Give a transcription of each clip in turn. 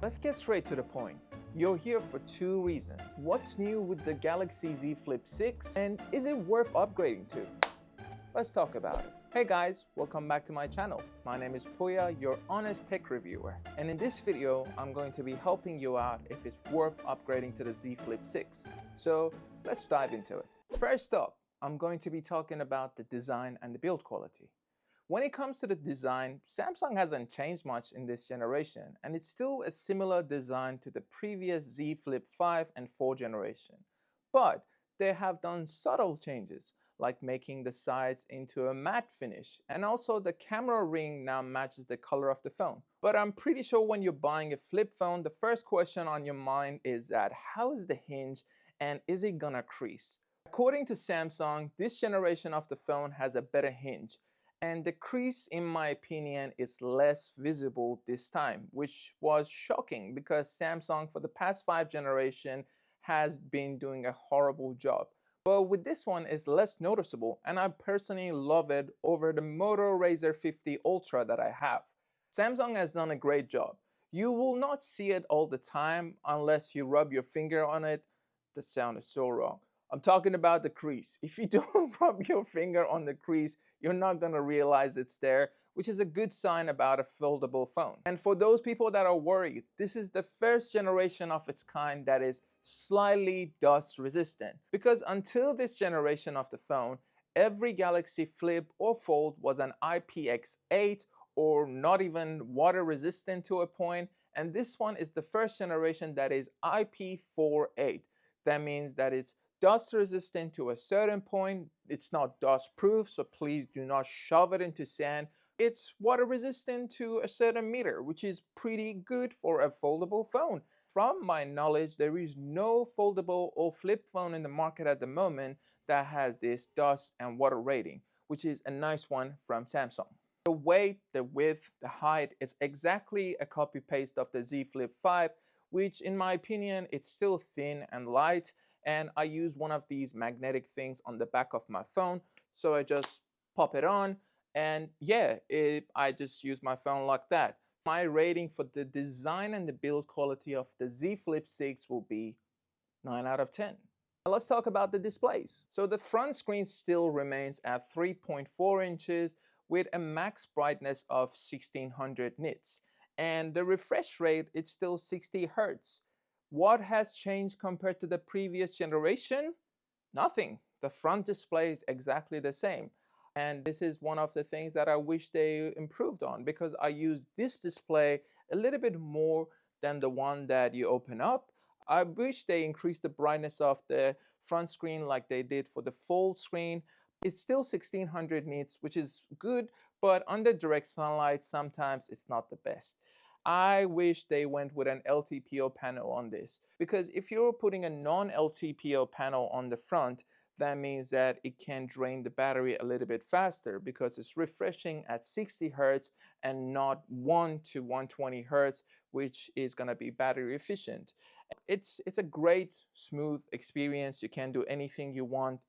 Let's get straight to the point. You're here for two reasons. What's new with the Galaxy Z Flip 6 and is it worth upgrading to? Let's talk about it. Hey guys, welcome back to my channel. My name is Puya, your honest tech reviewer. And in this video, I'm going to be helping you out if it's worth upgrading to the Z Flip 6. So let's dive into it. First up, I'm going to be talking about the design and the build quality. When it comes to the design, Samsung hasn't changed much in this generation, and it's still a similar design to the previous Z Flip 5 and 4 generation. But they have done subtle changes, like making the sides into a matte finish, and also the camera ring now matches the color of the phone. But I'm pretty sure when you're buying a flip phone, the first question on your mind is that how is the hinge and is it gonna crease? According to Samsung, this generation of the phone has a better hinge, and the crease, in my opinion, is less visible this time, which was shocking because Samsung for the past 5 generations has been doing a horrible job. But with this one, it's less noticeable, and I personally love it over the Moto Razr 50 Ultra that I have. Samsung has done a great job. You will not see it all the time unless you rub your finger on it. The sound is so wrong. I'm talking about the crease. If you don't rub your finger on the crease, you're not going to realize it's there, which is a good sign about a foldable phone. And for those people that are worried, this is the first generation of its kind that is slightly dust resistant. Because until this generation of the phone, every Galaxy Flip or Fold was an IPX8 or not even water resistant to a point. And this one is the first generation that is IP48. That means that it's dust resistant to a certain point. It's not dust proof, so please do not shove it into sand. It's water resistant to a certain meter, which is pretty good for a foldable phone. From my knowledge, there is no foldable or flip phone in the market at the moment that has this dust and water rating, which is a nice one from Samsung. The weight, the width, the height is exactly a copy paste of the Z Flip 5, which in my opinion, it's still thin and light. And I use one of these magnetic things on the back of my phone. So I just pop it on and yeah, I just use my phone like that. My rating for the design and the build quality of the Z Flip 6 will be 9 out of 10. Now let's talk about the displays. So the front screen still remains at 3.4 inches with a max brightness of 1600 nits. And the refresh rate is still 60 Hz. What has changed compared to the previous generation? Nothing. The front display is exactly the same. And this is one of the things that I wish they improved on because I use this display a little bit more than the one that you open up. I wish they increased the brightness of the front screen like they did for the Fold screen. It's still 1600 nits, which is good, but under direct sunlight, sometimes it's not the best. I wish they went with an LTPO panel on this because if you're putting a non-LTPO panel on the front, that means that it can drain the battery a little bit faster because it's refreshing at 60 Hz and not 1 to 120 Hz, which is going to be battery efficient. It's a great, smooth experience. You can do anything you want,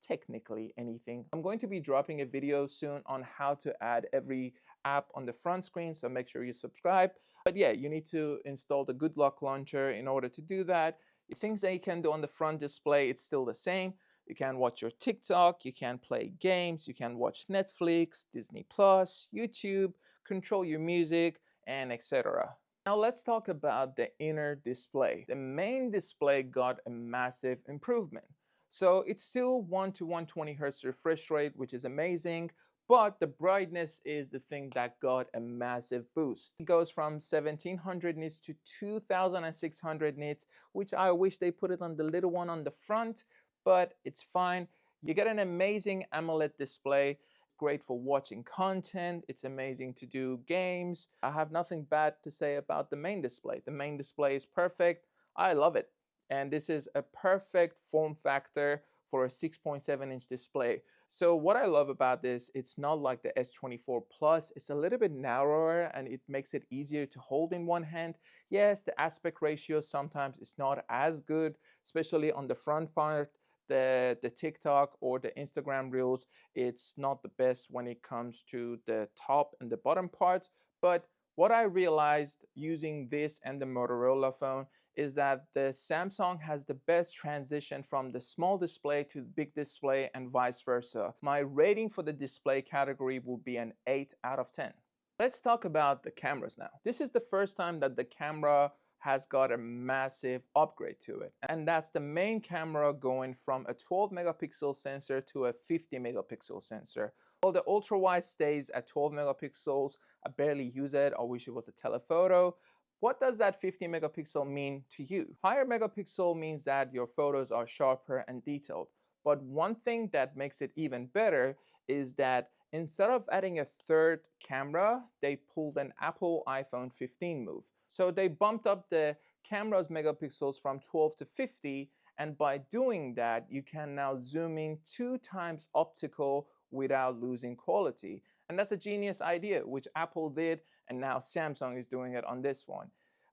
technically anything. I'm going to be dropping a video soon on how to add every app on the front screen, so make sure you subscribe. But yeah, you need to install the Good Luck Launcher in order to do that. The things that you can do on the front display, it's still the same. You can watch your TikTok, you can play games, you can watch Netflix, Disney Plus, YouTube, control your music, and etc. Now let's talk about the inner display. The main display got a massive improvement. So it's still 1 to 120 Hz refresh rate, which is amazing, but the brightness is the thing that got a massive boost. It goes from 1700 nits to 2600 nits, which I wish they put it on the little one on the front, but it's fine. You get an amazing AMOLED display, great for watching content. It's amazing to do games. I have nothing bad to say about the main display. The main display is perfect. I love it. And this is a perfect form factor for a 6.7-inch display. So what I love about this, it's not like the S24 Plus. It's a little bit narrower and it makes it easier to hold in one hand. Yes, the aspect ratio sometimes is not as good, especially on the front part. The TikTok or the Instagram Reels, it's not the best when it comes to the top and the bottom parts. But What I realized using this and the Motorola phone is that the Samsung has the best transition from the small display to the big display and vice versa. My rating for the display category will be an 8 out of 10. Let's talk about the cameras now. This is the first time that the camera has got a massive upgrade to it. And that's the main camera going from a 12 megapixel sensor to a 50 megapixel sensor. While the ultra wide stays at 12 megapixels, I barely use it. I wish it was a telephoto. What does that 50 megapixel mean to you? Higher megapixel means that your photos are sharper and detailed. But one thing that makes it even better is that instead of adding a third camera, they pulled an Apple iPhone 15 move. So they bumped up the camera's megapixels from 12 to 50, and by doing that, you can now zoom in 2 times optical without losing quality. And that's a genius idea, which Apple did, and now Samsung is doing it on this one.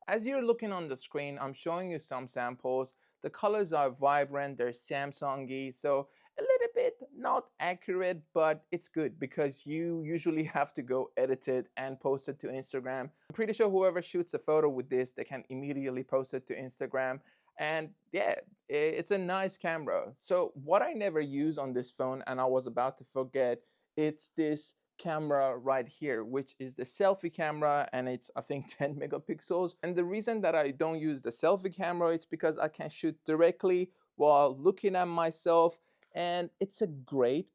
As you're looking on the screen, I'm showing you some samples. The colors are vibrant, they're Samsung-y, so a little bit not accurate, but it's good because you usually have to go edit it and post it to Instagram. I'm pretty sure whoever shoots a photo with this, they can immediately post it to Instagram. And yeah, it's a nice camera. So what I never use on this phone, and I was about to forget, it's this camera right here, which is the selfie camera, and it's I think 10 megapixels. And the reason that I don't use the selfie camera, it's because I can shoot directly while looking at myself, and it's a great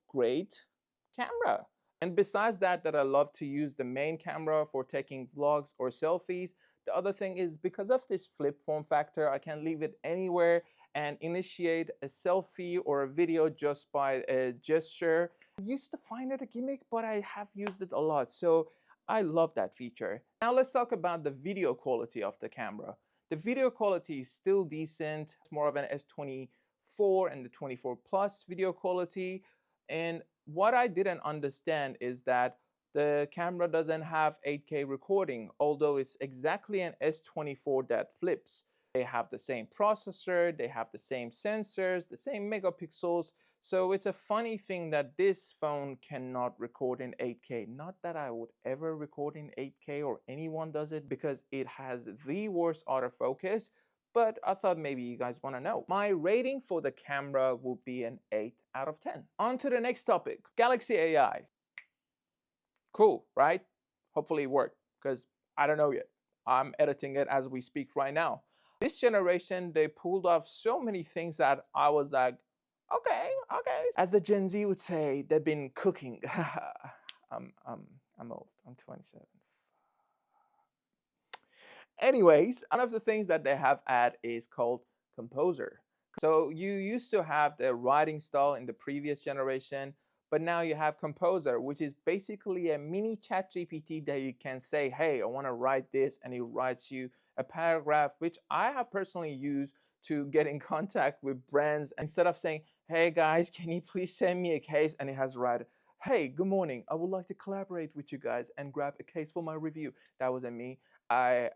camera. And besides that I love to use the main camera for taking vlogs or selfies. The other thing is because of this flip form factor, I can leave it anywhere and initiate a selfie or a video just by a gesture. I used to find it a gimmick, but I have used it a lot, so I love that feature. Now let's talk about the video quality of the camera. The video quality is still decent. It's more of an S24 and the 24 Plus video quality. And what I didn't understand is that the camera doesn't have 8K recording, although it's exactly an S24 that flips. They have the same processor, they have the same sensors, the same megapixels. So it's a funny thing that this phone cannot record in 8K. Not that I would ever record in 8K or anyone does it, because it has the worst autofocus, but I thought maybe you guys want to know. My rating for the camera will be an 8 out of 10. On to the next topic, Galaxy AI. Cool, right? Hopefully it worked, because I don't know yet. I'm editing it as we speak right now. This generation, they pulled off so many things that I was like, okay. As the Gen Z would say, they've been cooking. I'm old, I'm 27. Anyways, one of the things that they have added is called Composer. So you used to have the writing style in the previous generation, but now you have Composer, which is basically a mini chat GPT that you can say, hey, I want to write this, and it writes you a paragraph, which I have personally used to get in contact with brands. Instead of saying, hey guys, can you please send me a case? And it has write, hey, good morning. I would like to collaborate with you guys and grab a case for my review. That wasn't me. I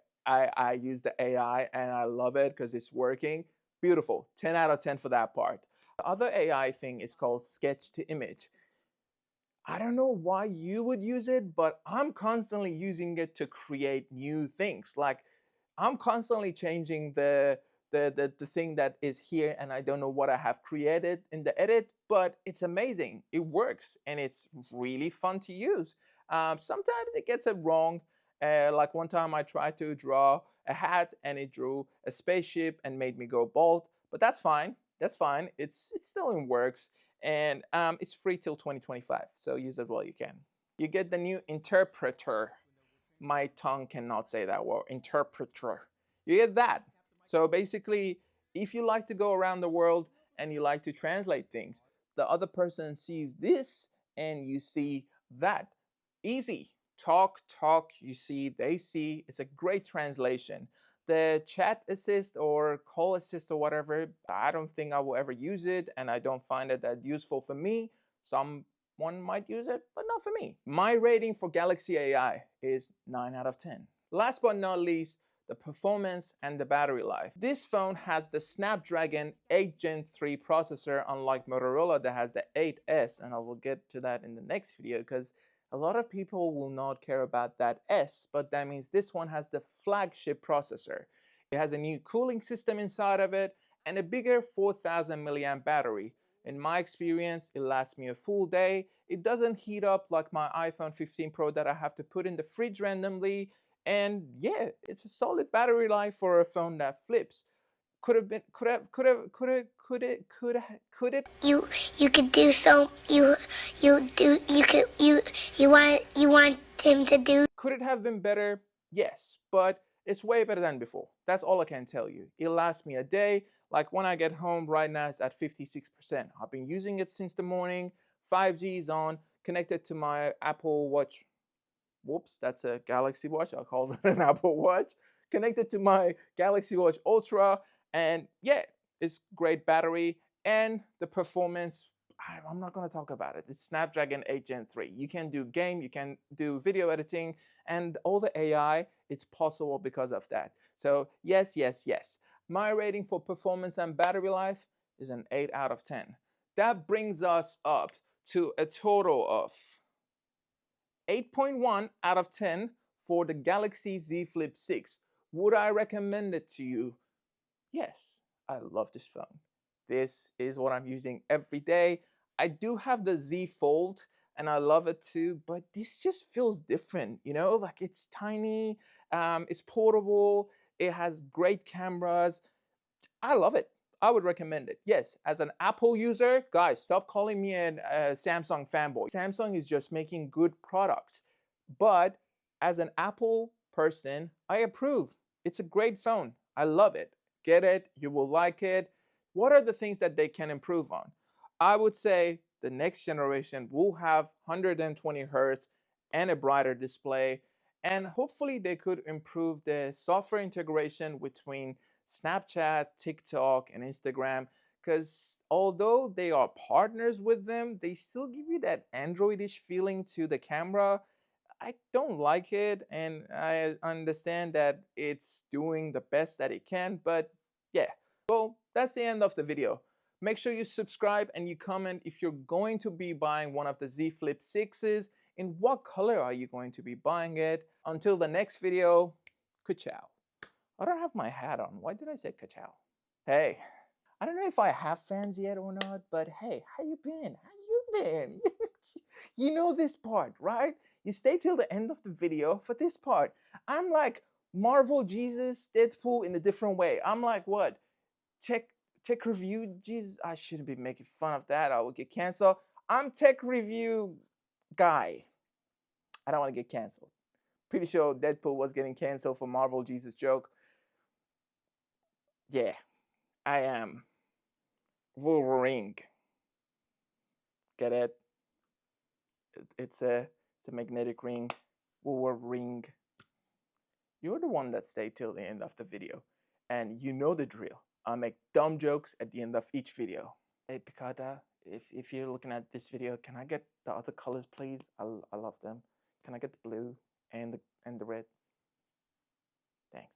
use the AI and I love it because it's working. Beautiful. 10 out of 10 for that part. The other AI thing is called sketch to image. I don't know why you would use it, but I'm constantly using it to create new things. Like I'm constantly changing the thing that is here, and I don't know what I have created in the edit, but it's amazing. It works and it's really fun to use. Sometimes it gets it wrong. Like one time I tried to draw a hat and it drew a spaceship and made me go bald, but that's fine. That's fine. It's still in works, and it's free till 2025, so use it while you can. You get the new interpreter. My tongue cannot say that word. Interpreter. You get that. So basically, if you like to go around the world and you like to translate things, the other person sees this and you see that. Easy. Talk, you see, they see. It's a great translation. The chat assist or call assist or whatever, I don't think I will ever use it, and I don't find it that useful for me. Someone might use it, but not for me. My rating for Galaxy AI is 9 out of 10. Last but not least, the performance and the battery life. This phone has the Snapdragon 8 Gen 3 processor, unlike Motorola that has the 8S, and I will get to that in the next video because A lot of people will not care about that S, but that means this one has the flagship processor. It has a new cooling system inside of it and a bigger 4000 milliamp battery. In my experience, it lasts me a full day. It doesn't heat up like my iPhone 15 Pro that I have to put in the fridge randomly. And yeah, it's a solid battery life for a phone that flips. Could have been, could it? You could do so. You want him to do. Could it have been better? Yes, but it's way better than before. That's all I can tell you. It lasts me a day. Like when I get home right now, it's at 56%. I've been using it since the morning. 5G is on, connected to my Apple Watch. Whoops, that's a Galaxy Watch. I'll call it an Apple Watch. Connected to my Galaxy Watch Ultra. And yeah, it's great battery and the performance. I'm not going to talk about it. It's Snapdragon 8 Gen 3. You can do game, you can do video editing, and all the AI, it's possible because of that. So yes, yes, yes. My rating for performance and battery life is an 8 out of 10. That brings us up to a total of 8.1 out of 10 for the Galaxy Z Flip 6. Would I recommend it to you? Yes, I love this phone. This is what I'm using every day. I do have the Z Fold and I love it too, but this just feels different, you know, like it's tiny, it's portable, it has great cameras. I love it. I would recommend it. Yes, as an Apple user, guys, stop calling me a Samsung fanboy. Samsung is just making good products. But as an Apple person, I approve. It's a great phone. I love it. Get it. You will like it. What are the things that they can improve on? I would say the next generation will have 120 hertz and a brighter display. And hopefully they could improve the software integration between Snapchat, TikTok, and Instagram. Because although they are partners with them, they still give you that Androidish feeling to the camera. I don't like it, and I understand that it's doing the best that it can, but yeah. Well, that's the end of the video. Make sure you subscribe and you comment if you're going to be buying one of the Z Flip 6s. In what color are you going to be buying it? Until the next video, ka-chow. I don't have my hat on. Why did I say ka-chow? Hey, I don't know if I have fans yet or not, but hey, how you been? How you been? You know this part, right? You stay till the end of the video for this part. I'm like Marvel Jesus, Deadpool in a different way. I'm like what? Tech review Jesus. I shouldn't be making fun of that. I will get canceled. I'm tech review guy. I don't want to get canceled. Pretty sure Deadpool was getting canceled for Marvel Jesus joke. Yeah, I am Wolverine. Get it? It's a magnetic ring. Wolverine. You're the one that stayed till the end of the video, and you know the drill. I make dumb jokes at the end of each video. Hey PITAKA, if you're looking at this video, can I get the other colors, please? I love them. Can I get the blue and the red? Thanks.